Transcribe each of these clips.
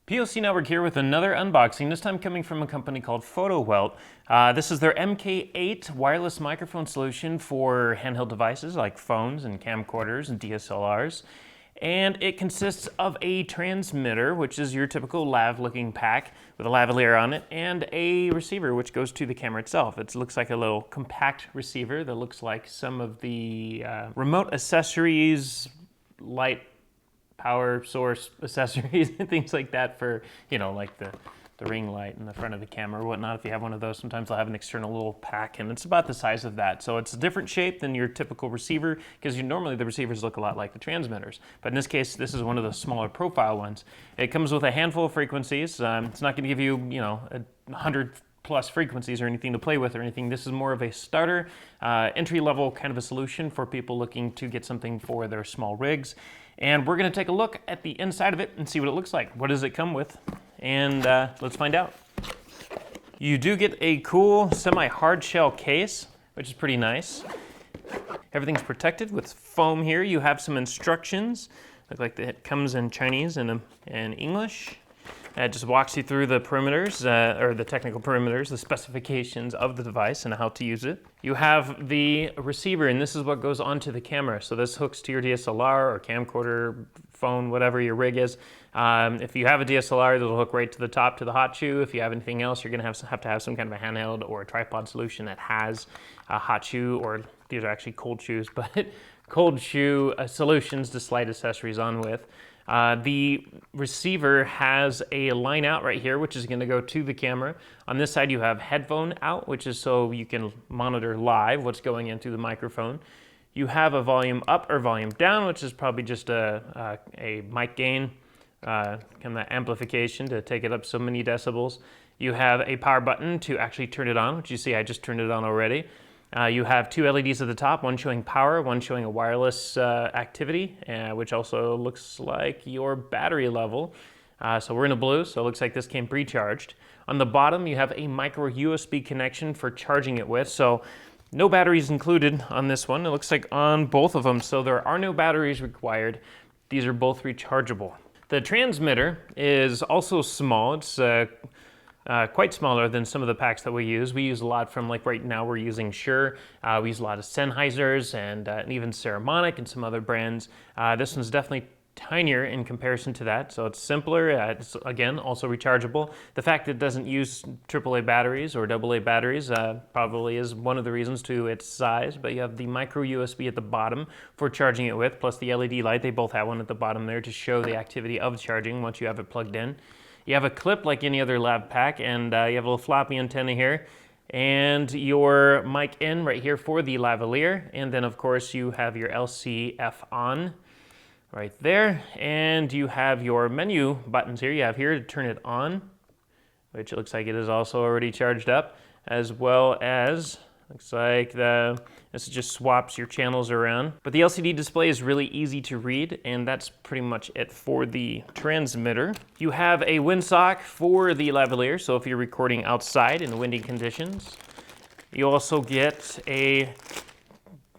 POC Network here with another unboxing, this time coming from a company called Fotowelt. This is their MK8 wireless microphone solution for handheld devices like phones and camcorders and DSLRs. And it consists of a transmitter, which is your typical lav-looking pack with a lavalier on it, and a receiver, which goes to the camera itself. It looks like a little compact receiver that looks like some of the remote accessories, light power source accessories and things like that for, like the ring light in the front of the camera or whatnot. If you have one of those, sometimes they'll have an external little pack, and it's about the size of that. So it's a different shape than your typical receiver, because normally the receivers look a lot like the transmitters. But in this case, this is one of the smaller profile ones. It comes with a handful of frequencies. It's not going to give you, 100 plus frequencies or anything to play with or anything. This is more of a starter, entry-level kind of a solution for people looking to get something for their small rigs. And we're going to take a look at the inside of it and see what it looks like. What does it come with? And let's find out. You do get a cool semi-hard shell case, which is pretty nice. Everything's protected with foam here. You have some instructions. Look like it comes in Chinese and English. It just walks you through the perimeters, or the technical perimeters, the specifications of the device and how to use it. You have the receiver, and this is what goes onto the camera. So this hooks to your DSLR or camcorder, phone, whatever your rig is. If you have a DSLR, it'll hook right to the top to the hot shoe. If you have anything else, you're gonna have to have some kind of a handheld or a tripod solution that has a hot shoe, or these are actually cold shoes, but cold shoe solutions to slide accessories on with. The receiver has a line out right here, which is going to go to the camera. On this side, you have headphone out, which is so you can monitor live what's going into the microphone. You have a volume up or volume down, which is probably just a mic gain, kind of amplification to take it up so many decibels. You have a power button to actually turn it on, which you see I just turned it on already. You have two LEDs at the top, one showing power, one showing a wireless activity, which also looks like your battery level. So we're in a blue, so it looks like this came pre-charged. On the bottom, you have a micro USB connection for charging it with. So no batteries included on this one. It looks like on both of them, so there are no batteries required. These are both rechargeable. The transmitter is also small. It's quite smaller than some of the packs that we use. We use a lot from, like right now we're using Shure. We use a lot of Sennheisers and even Ceramonic and some other brands. This one's definitely tinier in comparison to that, so it's simpler. It's, again, also rechargeable. The fact that it doesn't use AAA batteries or AA batteries probably is one of the reasons to its size, but you have the micro USB at the bottom for charging it with, plus the LED light. They both have one at the bottom there to show the activity of charging once you have it plugged in. You have a clip like any other lav pack, and you have a little floppy antenna here, and your mic in right here for the lavalier, and then of course you have your LCF on right there, and you have your menu buttons here. You have here to turn it on, which looks like it is also already charged up, as well as looks like this just swaps your channels around. But the LCD display is really easy to read, and that's pretty much it for the transmitter. You have a windsock for the lavalier, so if you're recording outside in windy conditions. You also get a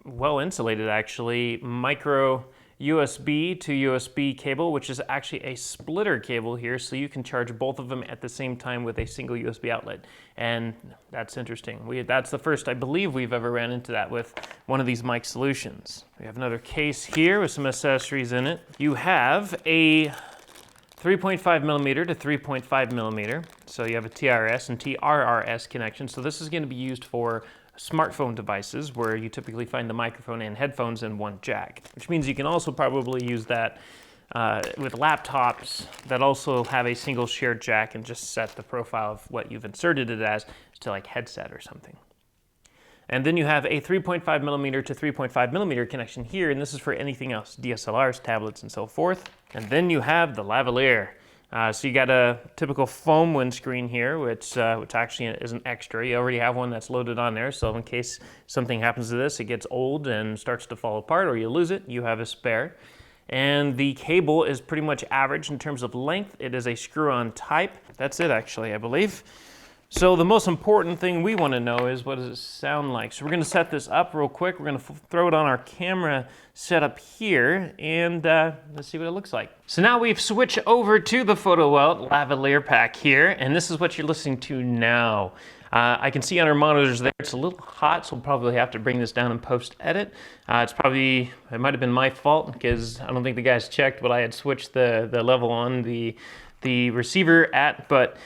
well-insulated, actually, micro USB to USB cable, which is actually a splitter cable here, so you can charge both of them at the same time with a single USB outlet. And that's interesting. That's the first, I believe, we've ever ran into that with one of these mic solutions. We have another case here with some accessories in it. You have a 3.5 millimeter to 3.5 millimeter. So you have a TRS and TRRS connection. So this is going to be used for smartphone devices where you typically find the microphone and headphones in one jack, which means you can also probably use that with laptops that also have a single shared jack and just set the profile of what you've inserted it as to like headset or something. And then you have a 3.5 millimeter to 3.5 millimeter connection here, and this is for anything else, DSLRs, tablets, and so forth. And then you have the lavalier. So you got a typical foam windscreen here, which actually is an extra. You already have one that's loaded on there, so in case something happens to this, it gets old and starts to fall apart, or you lose it, you have a spare. And the cable is pretty much average in terms of length. It is a screw-on type. That's it, actually, I believe. So the most important thing we want to know is, what does it sound like? So we're going to set this up real quick. We're going to throw it on our camera setup here, and let's see what it looks like. So now we've switched over to the Fotowelt Lavalier pack here, and this is what you're listening to now. I can see on our monitors there it's a little hot, so we'll probably have to bring this down in post-edit. It might have been my fault, because I don't think the guys checked what I had switched the level on the receiver at, but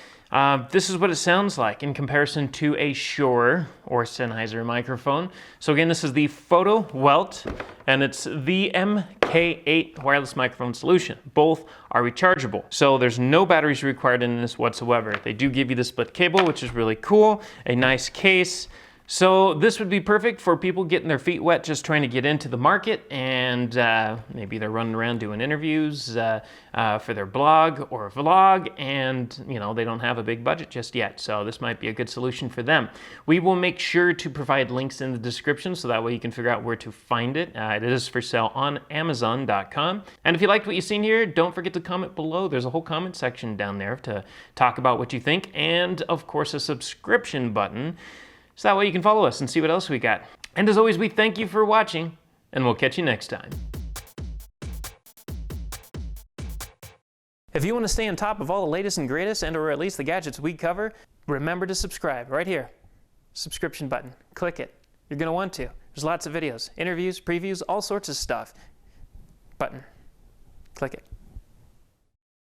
this is what it sounds like in comparison to a Shure or Sennheiser microphone. So again, this is the Fotowelt, and it's the MK8 wireless microphone solution. Both are rechargeable, so there's no batteries required in this whatsoever. They do give you the split cable, which is really cool, a nice case. So this would be perfect for people getting their feet wet, just trying to get into the market, and maybe they're running around doing interviews for their blog or vlog, and they don't have a big budget just yet. So this might be a good solution for them. We will make sure to provide links in the description, so that way you can figure out where to find it. It is for sale on Amazon.com. And if you liked what you've seen here, don't forget to comment below. There's a whole comment section down there to talk about what you think, and of course a subscription button, so that way you can follow us and see what else we got. And as always, we thank you for watching, and we'll catch you next time. If you want to stay on top of all the latest and greatest, and or at least the gadgets we cover, remember to subscribe right here. Subscription button. Click it. You're going to want to. There's lots of videos, interviews, previews, all sorts of stuff. Button. Click it.